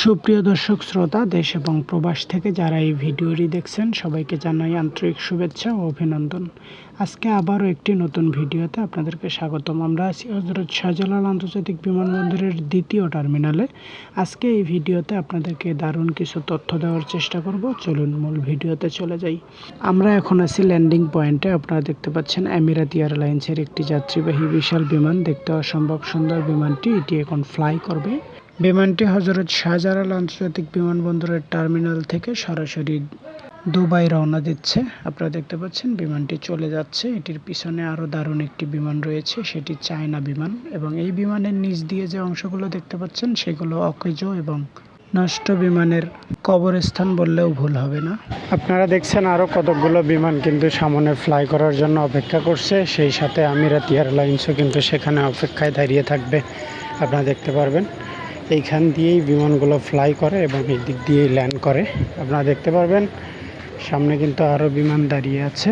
সুপ্রিয় দর্শক শ্রোতা, দেশ এবং প্রবাস থেকে যারা এই ভিডিওটি দেখছেন সবাইকে জানাই আন্তরিক শুভেচ্ছা ও অভিনন্দন। আজকে আবারও একটি নতুন ভিডিওতে আপনাদেরকে স্বাগতম। আমরা আছি হযরত শাহজালাল আন্তর্জাতিক বিমানবন্দরের দ্বিতীয় টার্মিনালে। আজকে এই ভিডিওতে আপনাদেরকে দারুণ কিছু তথ্য দেওয়ার চেষ্টা করব। চলুন মূল ভিডিওতে চলে যাই। আমরা এখন আছি ল্যান্ডিং পয়েন্টে। আপনারা দেখতে পাচ্ছেন এমিরাত এয়ারলাইন্সের একটি যাত্রীবাহী বিশাল বিমান, দেখতে অসম্ভব সুন্দর বিমানটি। এটি এখন ফ্লাই করবে। বিমানটি হযরত শাহজালাল আন্তর্জাতিক বিমানবন্দরের টার্মিনাল থেকে সরাসরি দুবাই রওনা দিচ্ছে। আপনারা দেখতে পাচ্ছেন বিমানটি চলে যাচ্ছে। এটির পিছনে আরও দারুণ একটি বিমান রয়েছে, সেটি চায়না বিমান। এবং এই বিমানের নিচ দিয়ে যে অংশগুলো দেখতে পাচ্ছেন সেগুলো অকেজো এবং নষ্ট বিমানের কবরস্থান বললেও ভুল হবে না। আপনারা দেখছেন আরও কতকগুলো বিমান কিন্তু সামনে ফ্লাই করার জন্য অপেক্ষা করছে। সেই সাথে আমিরাত এয়ারলাইন্সও কিন্তু সেখানে অপেক্ষায় দাঁড়িয়ে থাকবে। আপনারা দেখতে পারবেন এইখান দিয়েই বিমানগুলো ফ্লাই করে এবং এই দিক দিয়েই ল্যান্ড করে। আপনারা দেখতে পারবেন সামনে কিন্তু আরও বিমান দাঁড়িয়ে আছে।